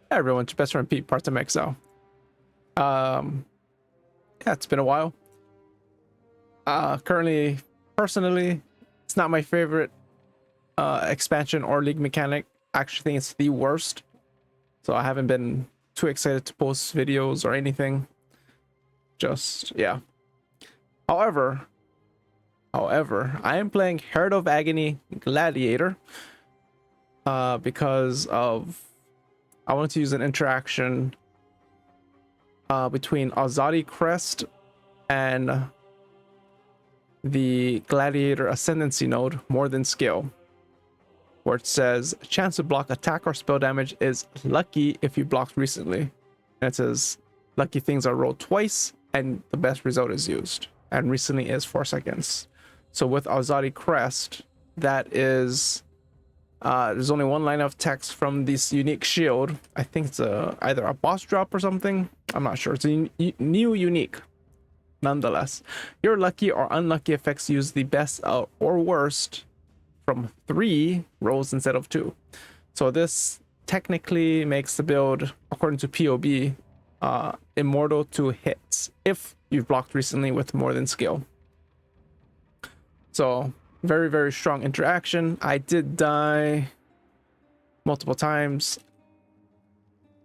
Hey everyone, it's your best friend Pete, part-time XO. Yeah, it's been a while. Currently, personally, it's not my favorite expansion or league mechanic. I actually think it's the worst. So I haven't been too excited to post videos or anything. Just, yeah. However, I am playing Herald of Agony Gladiator because of I wanted to use an interaction between Azadi Crest and the Gladiator Ascendancy node, more than skill, where it says chance to block attack or spell damage is lucky if you blocked recently. And it says lucky things are rolled twice and the best result is used. And recently is 4 seconds. So with Azadi Crest, that is there's only one line of text from this unique shield. I think it's either a boss drop or something. I'm not sure. It's a new unique. Nonetheless, your lucky or unlucky effects use the best or worst from 3 rolls instead of 2. So this technically makes the build, according to PoE, immortal to hits if you've blocked recently with more than skill. So very, very strong interaction. I did die multiple times.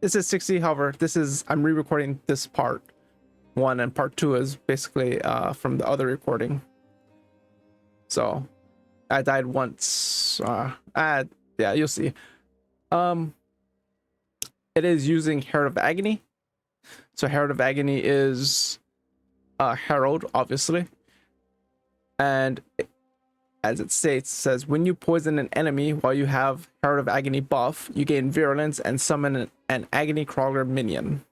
This is 60, however, I'm re-recording this part 1 and part 2 is basically from the other recording. So I died once. Yeah, you'll see. It is using Herald of Agony. So Herald of Agony is Herald, obviously. And as it states, it says when you poison an enemy while you have Herald of Agony buff, you gain Virulence and summon an Agony Crawler minion.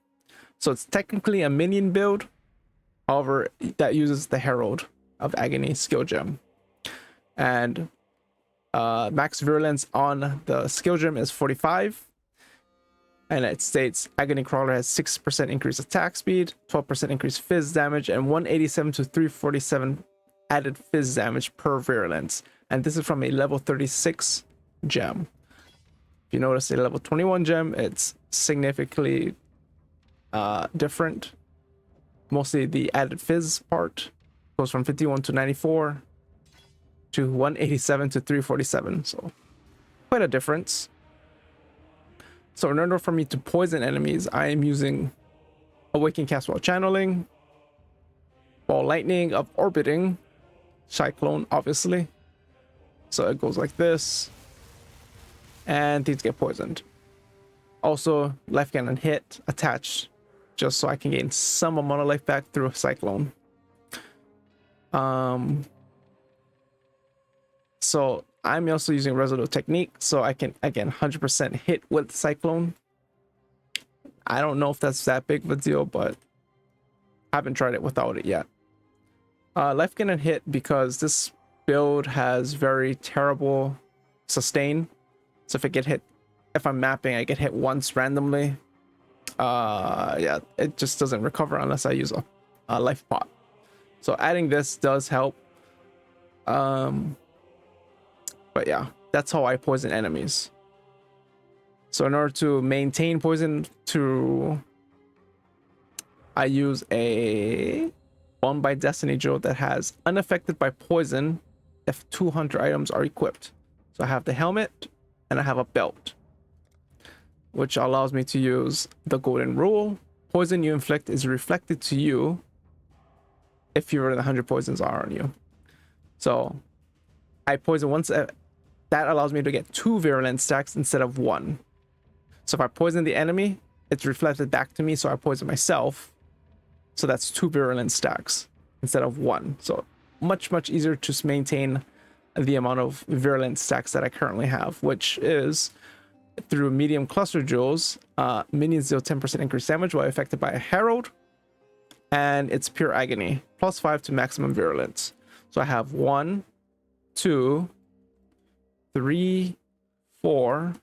So it's technically a minion build, however, that uses the Herald of Agony skill gem. And max Virulence on the skill gem is 45. And it states Agony Crawler has 6% increased attack speed, 12% increased fizz damage, and 187 to 347 added fizz damage per Virulence. And this is from a level 36 gem. If you notice a level 21 gem, it's significantly different. Mostly the added fizz part goes from 51 to 94 to 187 to 347. So quite a difference. So in order for me to poison enemies, I am using Awaken Cast while channeling, Ball Lightning of Orbiting, Cyclone, obviously. So it goes like this, and these get poisoned. Also, Life Cannon hit attached, just so I can gain some amount of life back through a Cyclone. So I'm also using Resolute Technique, so I can, again, 100% hit with Cyclone. I don't know if that's that big of a deal, but I haven't tried it without it yet. Life Cannon hit because this build has very terrible sustain. So if I get hit, if I'm mapping, I get hit once randomly. Yeah, it just doesn't recover unless I use a life pot. So adding this does help. But yeah, that's how I poison enemies. So in order to maintain poison, I use a Bound by Destiny drill that has unaffected by poison if 200 items are equipped. So I have the helmet and I have a belt, which allows me to use the golden rule. Poison you inflict is reflected to you if fewer than 100 poisons are on you. So I poison once. That allows me to get 2 Virulence stacks instead of 1. So if I poison the enemy, it's reflected back to me, so I poison myself. So that's 2 Virulence stacks instead of 1. So much, much easier to maintain the amount of Virulence stacks that I currently have, which is through medium cluster jewels. Minions deal 10% increased damage while affected by a Herald, and it's pure agony, plus 5 to maximum Virulence. So I have 1, 2, 3, 4,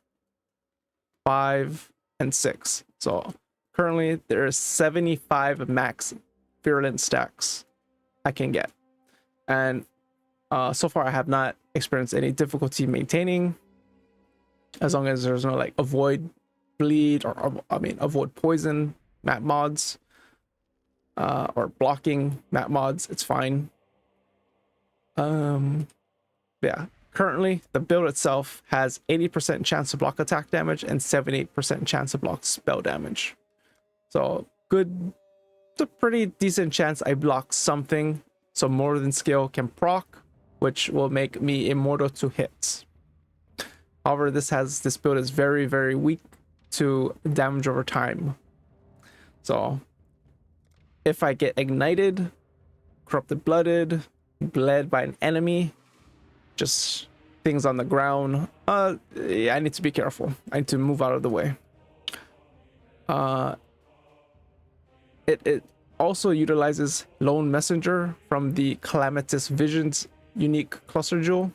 5, and 6. So currently there's 75 max Virulence stacks I can get. And so far I have not experienced any difficulty maintaining, as long as there's no like avoid bleed, or I mean avoid poison map mods, or blocking map mods. It's fine. Yeah, currently the build itself has 80% chance to block attack damage and 78% chance to block spell damage. So good, it's a pretty decent chance I block something, so more than skill can proc, which will make me immortal to hits. However, this build is very, very weak to damage over time. So if I get ignited, corrupted blooded, bled by an enemy, just things on the ground, yeah, I need to be careful. I need to move out of the way. It also utilizes Lone Messenger from the Calamitous Visions unique cluster jewel.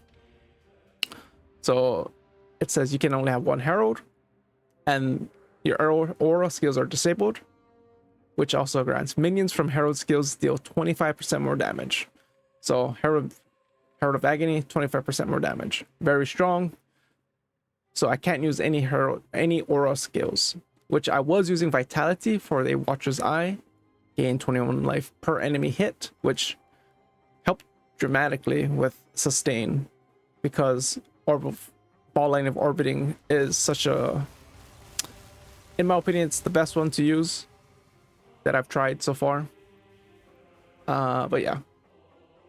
So it says you can only have one Herald, and your aura skills are disabled, which also grants minions from Herald skills deal 25% more damage. So Herald of Agony, 25% more damage. Very strong. So I can't use any aura skills, which I was using Vitality for the Watcher's Eye, gain 21 life per enemy hit, which helped dramatically with sustain, because ball line of orbiting is such a, in my opinion, it's the best one to use that I've tried so far. But yeah,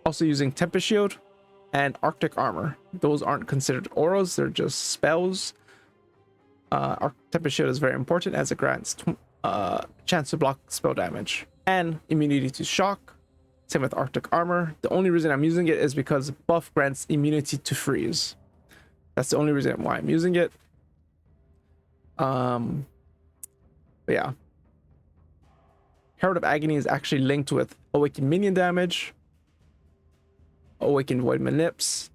also using Tempest Shield and Arctic Armor. Those aren't considered auras, they're just spells. Tempest Shield is very important as it grants chance to block spell damage and immunity to shock. Same with Arctic Armor. The only reason I'm using it is because buff grants immunity to freeze. That's the only reason why I'm using it. But yeah, Herald of Agony is actually linked with Awakened Minion damage, Awakened Void Manips,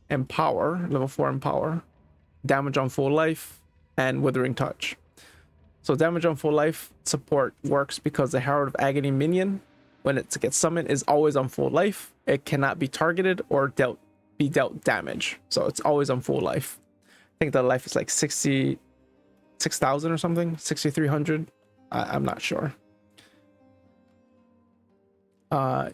Empower, level 4 Empower, damage on full life, and Withering Touch. So damage on full life support works because the Herald of Agony minion, when it gets summoned, is always on full life. It cannot be targeted or be dealt damage. So it's always on full life. I think the life is like 66,000 or something, 6,300. I'm not sure.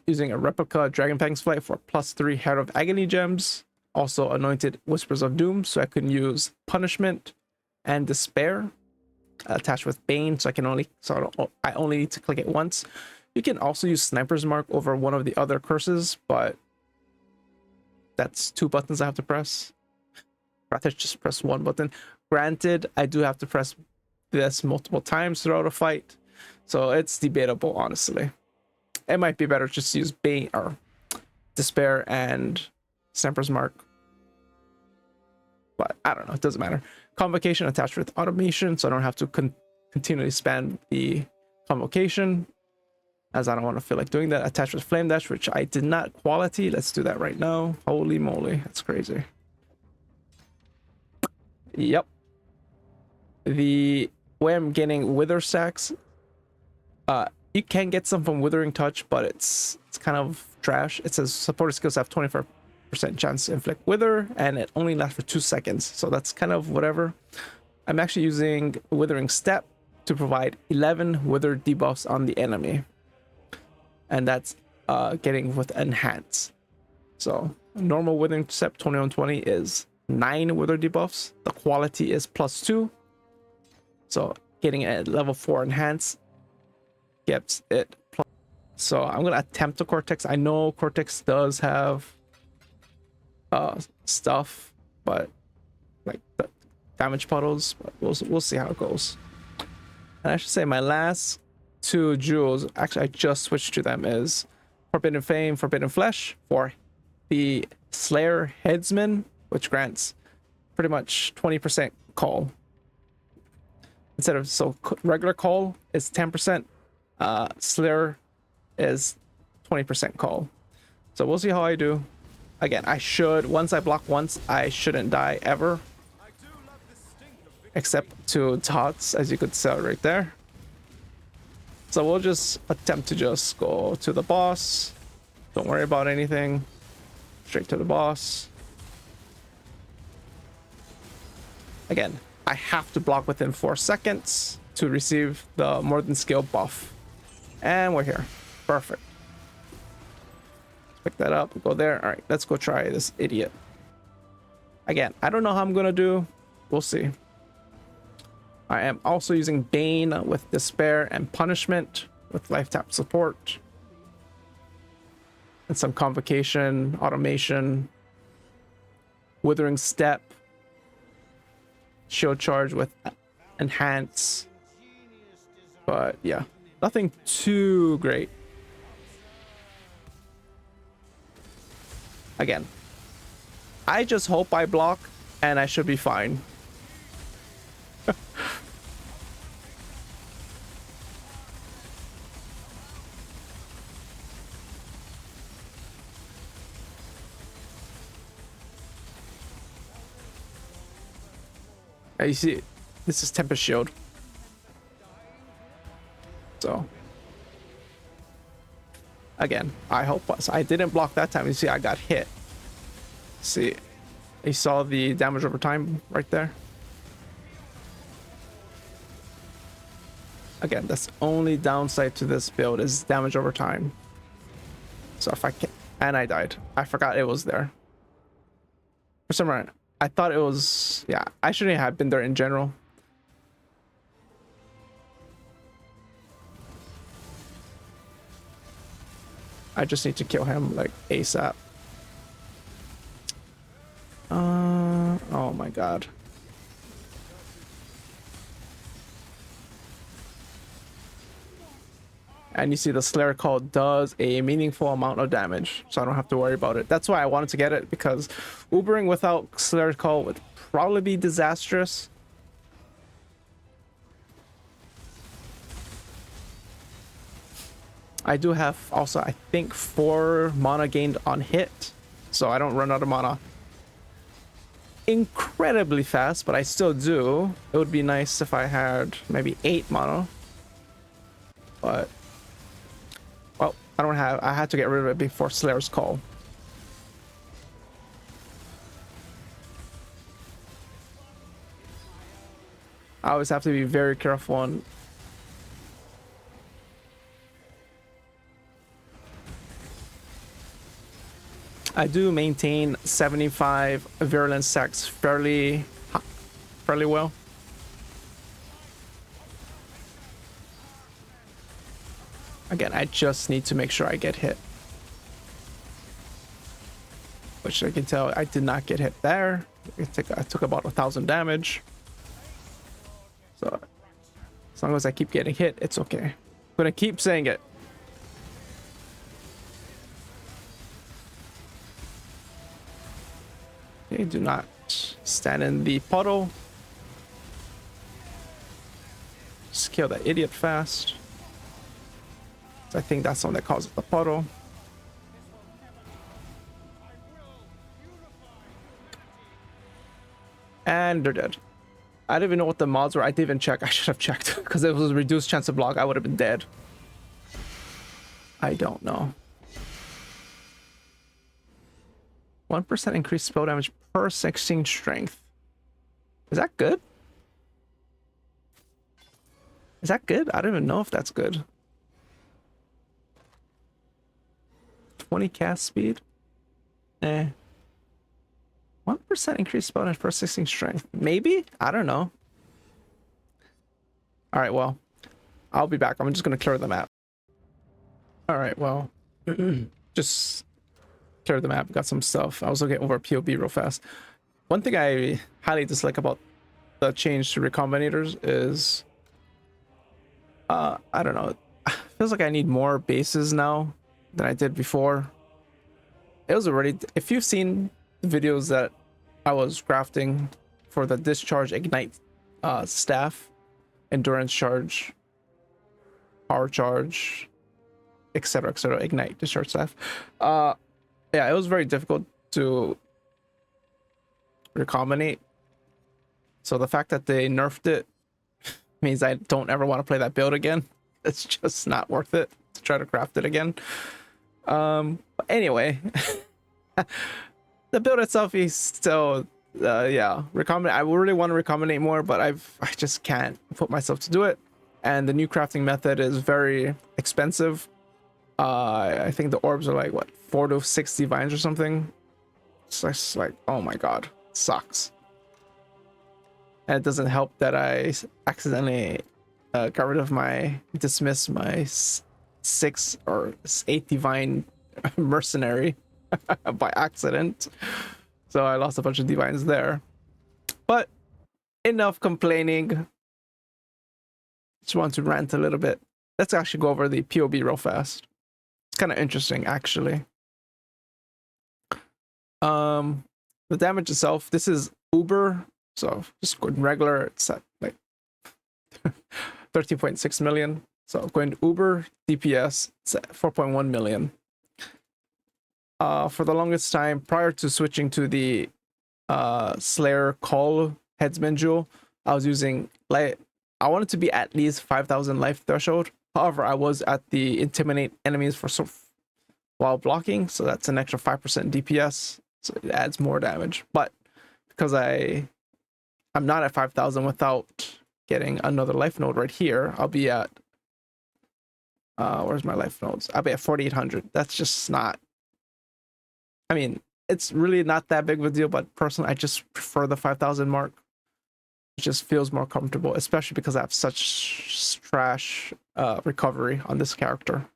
Using a replica Dragon Fang's Flight for +3 Herald of Agony gems. Also anointed Whispers of Doom, so I can use Punishment and Despair attached with Bane, so I only need to click it once. You can also use Sniper's Mark over one of the other curses, but that's 2 buttons I have to press. Rather just press 1 button. Granted, I do have to press this multiple times throughout a fight, so it's debatable, honestly. It might be better just to use Bane or Despair and Sniper's Mark, but I don't know, it doesn't matter. Convocation attached with automation, so I don't have to continually spam the convocation, as I don't want to feel like doing that. Attached with Flame Dash, which I did not quality. Let's do that right now. Holy moly, that's crazy. Yep. The way I'm getting Wither Stacks, you can get some from Withering Touch, but it's kind of trash. It says supported skills have 25% chance to inflict Wither, and it only lasts for 2 seconds, so that's kind of whatever. I'm actually using Withering Step to provide 11 Wither debuffs on the enemy, and that's getting with Enhance. So normal Withering Step 2120 is 9 Wither debuffs. The quality is +2, so getting it at level 4 Enhance gets it plus. So I'm gonna attempt the Cortex. I know Cortex does have stuff, but like the damage puddles, but we'll see how it goes. And I should say my last 2 jewels, actually I just switched to them, is Forbidden Fame, Forbidden Flesh for the Slayer Headsman, which grants pretty much 20% call. Instead of, so regular call is 10%, Slayer is 20% call. So we'll see how I do. Again, once I block once, I shouldn't die ever. Except to Tots, as you could see right there. So we'll just attempt to just go to the boss. Don't worry about anything. Straight to the boss. Again, I have to block within 4 seconds to receive the more than skill buff. And we're here. Perfect. Pick that up, go there. All right, let's go try this idiot. Again, I don't know how I'm gonna do. We'll see. I am also using Bane with Despair and Punishment with life tap support. And some Convocation, Automation, Withering Step, Shield Charge with Enhance. But yeah, nothing too great. Again, I just hope I block and I should be fine. You see, this is Tempest Shield. So, again, I hope I didn't block that time. You see, I got hit. See, you saw the damage over time right there. Again, that's the only downside to this build is damage over time. So if I can, and I died. I forgot it was there. For some reason, I thought it was, yeah, I shouldn't have been there in general. I just need to kill him like ASAP. Oh my god. And you see the Slayer Call does a meaningful amount of damage, so I don't have to worry about it. That's why I wanted to get it, because Ubering without Slayer Call would probably be disastrous. I do have also, I think, 4 mana gained on hit, so I don't run out of mana incredibly fast, but I still do. It would be nice if I had maybe 8 mana, but well, I don't have, I had to get rid of it before Slayer's Call. I always have to be very careful on I do maintain 75 Virulence stacks fairly well. Again, I just need to make sure I get hit. Which I can tell I did not get hit there. I took about 1,000 damage. So as long as I keep getting hit, it's okay. I'm gonna keep saying it. Okay, do not stand in the puddle. Just kill that idiot fast. I think that's the one that causes the puddle. And they're dead. I don't even know what the mods were. I didn't even check. I should have checked because it was a reduced chance to block. I would have been dead. I don't know. 1% increased spell damage per 16 strength. Is that good? Is that good? I don't even know if that's good. 20 cast speed? Eh. 1% increased spell damage per 16 strength. Maybe? I don't know. Alright, well. I'll be back. I'm just going to clear the map. Alright, well. Just clear the map. Got some stuff. I was looking over PoE real fast. One thing I highly dislike about the change to Recombinators is... I don't know. It feels like I need more bases now than I did before. It was already... If you've seen the videos that I was crafting for the Discharge, Ignite staff, Endurance Charge, Power Charge, etc., Ignite, Discharge staff. Yeah, it was very difficult to recombinate. So the fact that they nerfed it means I don't ever want to play that build again. It's just not worth it to try to craft it again. But anyway, the build itself is still Yeah, recombinate. I really want to recombinate more, but I just can't put myself to do it. And the new crafting method is very expensive. I think the orbs are like what 4 to 6 divines or something. It's just like, oh my god, it sucks. And it doesn't help that I accidentally got rid of dismiss my 6 or 8 divine mercenary by accident. So I lost a bunch of divines there. But enough complaining. Just want to rant a little bit. Let's actually go over the PoB real fast. It's kind of interesting, actually. The damage itself, this is Uber, so just going regular, it's at like 13.6 million. So going to Uber DPS, it's at 4.1 million. For the longest time, prior to switching to the Slayer Call Headsman Jewel, I was using like I wanted to be at least 5,000 life threshold. However, I was at the Intimidate enemies for while blocking, so that's an extra 5% DPS. So it adds more damage, but because I'm not at 5,000 without getting another life node right here, I'll be at where's my life nodes? I'll be at 4,800. That's just not. I mean, it's really not that big of a deal, but personally, I just prefer the 5,000 mark. It just feels more comfortable, especially because I have such trash recovery on this character.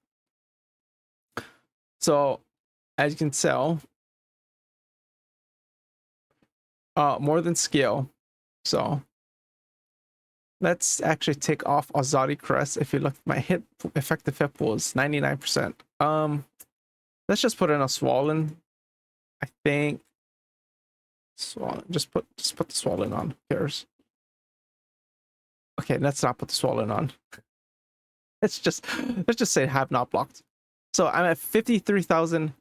So, as you can tell. More than skill. So let's actually take off Azadi Crest. If you look, my effective hit pool is 99%. Let's just put in a Swollen. I think Swollen. Just put the Swollen on. Who cares? Okay, let's not put the Swollen on. let's just say have not blocked. So I'm at 53,000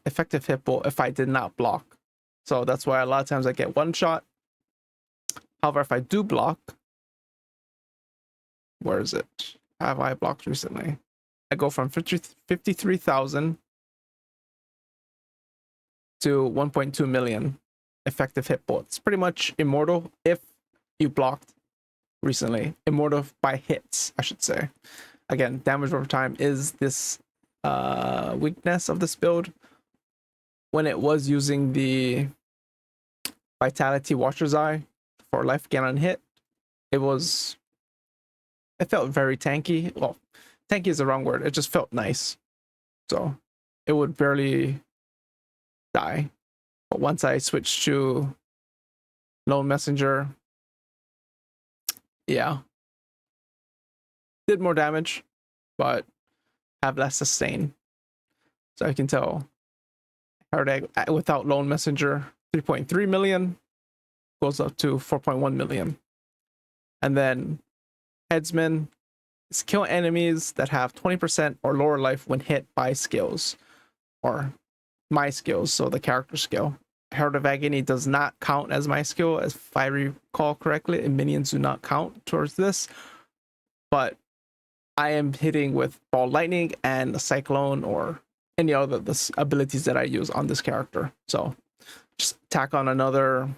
effective hit pool if I did not block. So that's why a lot of times I get one shot. However, if I do block, where is it? Have I blocked recently? I go from 53,000 to 1.2 million effective hit pool. It's pretty much Immortal if you blocked recently. Immortal by hits, I should say. Again, damage over time is this weakness of this build. When it was using the Vitality Watcher's Eye for life gain on hit, it felt very tanky. Well, tanky is the wrong word. It just felt nice. So it would barely die. But once I switched to Lone Messenger, yeah, did more damage, but have less sustain. So I can tell without Lone Messenger, 3.3 million goes up to 4.1 million. And then Headsman is kill enemies that have 20% or lower life when hit by skills, or my skills, so the character skill. Herald of Agony does not count as my skill, as if I recall correctly, and minions do not count towards this. But I am hitting with Ball Lightning and a Cyclone or any other the abilities that I use on this character. So just tack on another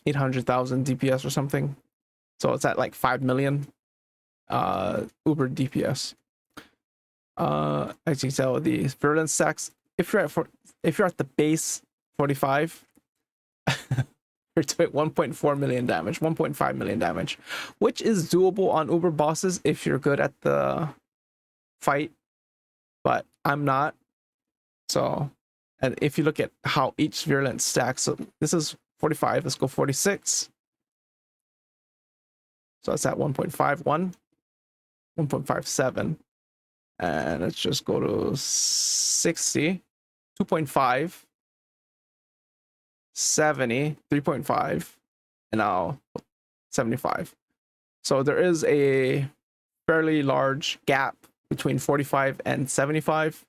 800,000 DPS or something. So it's at like 5 million Uber DPS. As you can tell, the Virulence stacks. If you're at the base 45, you're doing 1.4 million damage, 1.5 million damage, which is doable on Uber bosses if you're good at the fight. But I'm not. So, and if you look at how each Virulence stacks, so this is 45. Let's go 46. So it's at 1.51, 1.57. And let's just go to 60, 2.5, 70, 3.5, and now 75. So there is a fairly large gap between 45 and 75.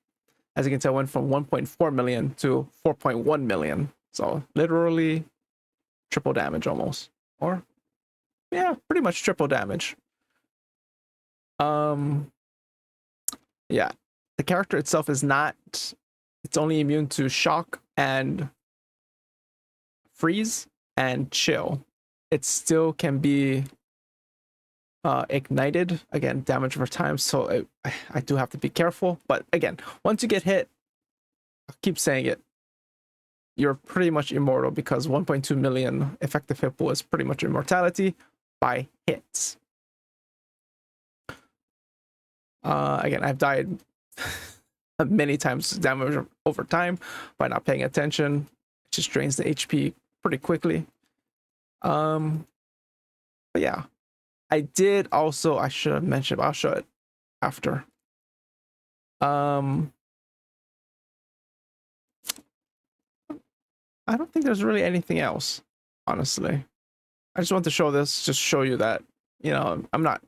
As you can tell, it went from 1.4 million to 4.1 million. So literally triple damage almost. Or yeah, pretty much triple damage. Yeah, the character itself is not, it's only immune to shock and freeze and chill, it still can be ignited. Again, damage over time, so I do have to be careful. But again, once you get hit, I'll keep saying it, you're pretty much immortal, because 1.2 million effective hit pool is pretty much immortality by hits. Again, I've died many times damage over time by not paying attention. It just drains the HP pretty quickly. But yeah, I did also, I should have mentioned, I'll show it after. I don't think there's really anything else, honestly. I just want to show this, just show you that, you know, I'm not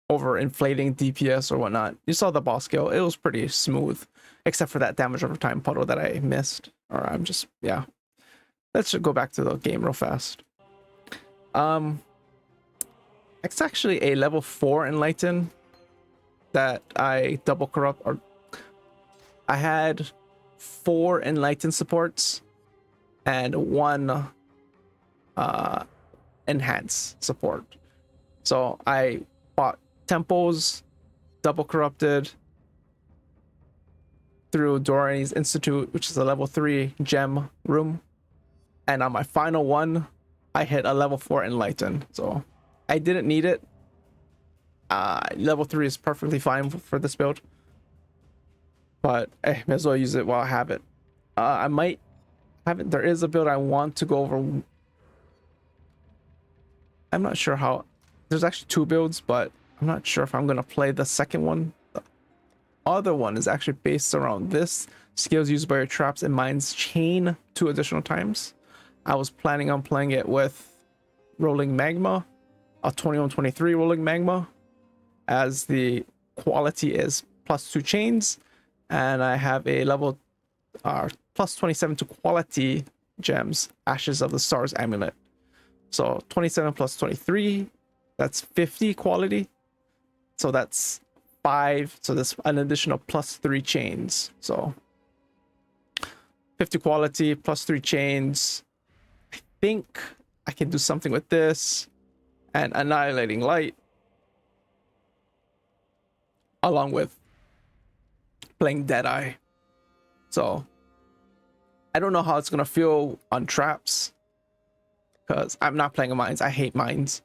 over inflating DPS or whatnot. You saw the boss kill, it was pretty smooth, except for that damage over time puddle that I missed. Or I'm just, yeah. Let's just go back to the game real fast. It's actually a level 4 Enlighten that I double corrupt, or I had 4 Enlighten supports and 1 enhance support. So I bought temples, double corrupted through Dorani's Institute, which is a level 3 gem room, and on my final one I hit a level 4 Enlighten, so I didn't need it. Level 3 is perfectly fine for this build, but may as well use it while I have it. I might have it. There is a build I want to go over. I'm not sure how. There's actually 2 builds, but I'm not sure if I'm gonna play the second one. The other one is actually based around this. Skills used by your traps and mines chain 2 additional times. I was planning on playing it with Rolling Magma, a 21-23 Rolling Magma, as the quality is +2 chains, and I have a level +27 to quality gems, Ashes of the Stars Amulet. So 27 + 23, that's 50 quality. So that's 5. So that's an additional +3 chains. So 50 quality +3 chains. I think I can do something with this and Annihilating Light, along with playing Deadeye. So I don't know how it's gonna feel on traps, because I'm not playing mines. I hate mines.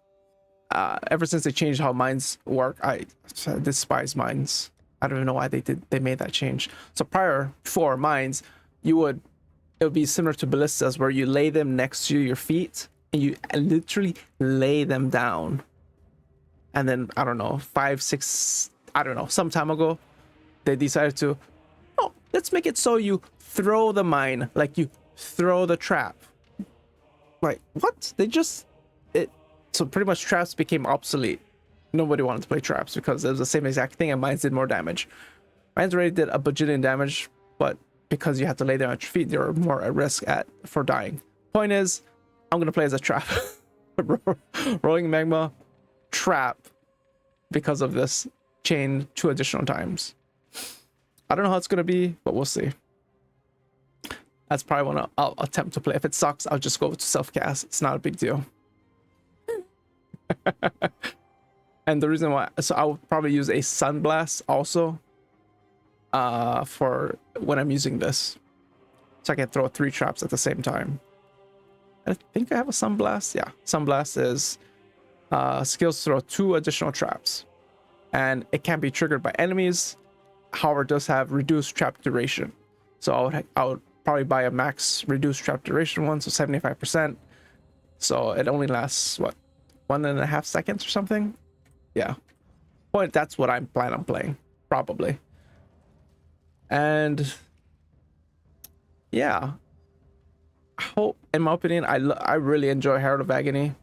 Ever since they changed how mines work, I despise mines. I don't even know why they made that change. So before mines, it would be similar to ballistas, where you lay them next to your feet and you literally lay them down. And then I don't know, 5, 6, I don't know, some time ago, they decided to, oh, let's make it so you throw the mine like you throw the trap. Like, what? So pretty much traps became obsolete. Nobody wanted to play traps because it was the same exact thing, and mines did more damage. Mines already did a bajillion damage, but because you had to lay down at your feet, they were more at risk for dying. Point is, I'm gonna play as a trap. Rolling Magma trap, because of this chain 2 additional times. I don't know how it's gonna be, but we'll see. That's probably one I'll attempt to play. If it sucks, I'll just go to self-cast. It's not a big deal. And the reason why, so I'll probably use a Sunblast also for when I'm using this, so I can throw 3 traps at the same time. I think I have a Sunblast. Yeah, Sunblast is skills throw 2 additional traps, and it can be triggered by enemies. However, it does have reduced trap duration, so I would probably buy a max reduced trap duration one, so 75%. So it only lasts what, 1.5 seconds or something. Yeah, but that's what I'm planning on playing, probably. And yeah, I hope, in my opinion, I really enjoy Herald of Agony.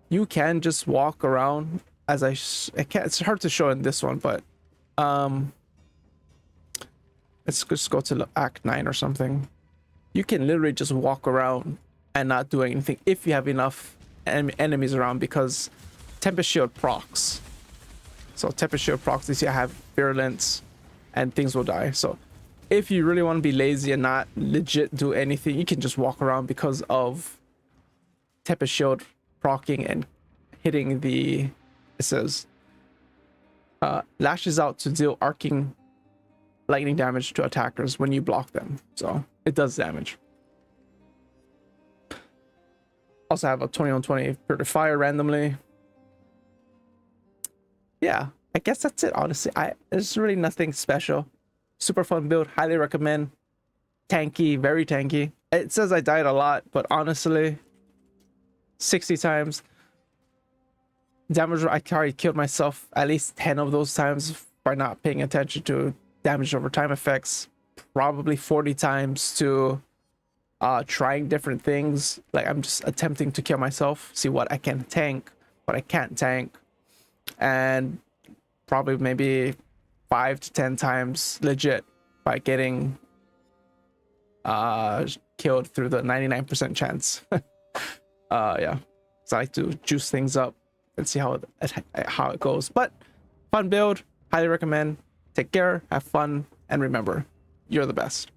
You can just walk around, as it's hard to show in this one, but let's just go to Act 9 or something. You can literally just walk around and not do anything if you have enough enemies around, because Tempest Shield procs. So Tempest Shield procs, you see I have Virulence, and things will die. So if you really want to be lazy and not legit do anything, you can just walk around because of Tempest Shield proccing and hitting the, it says, lashes out to deal arcing lightning damage to attackers when you block them. So it does damage. Also have a 20 on 20 for the fire randomly. Yeah, I guess that's it, honestly. There's really nothing special. Super fun build, highly recommend. Tanky, very tanky. It says I died a lot, but honestly, 60 times. Damage, I already killed myself at least 10 of those times by not paying attention to damage over time effects. Probably 40 times to trying different things. Like I'm just attempting to kill myself, see what I can tank, what I can't tank. And probably maybe 5 to 10 times legit by getting killed through the 99% chance. Yeah, so I like to juice things up and see how it goes. But fun build, highly recommend. Take care, have fun, and remember, you're the best.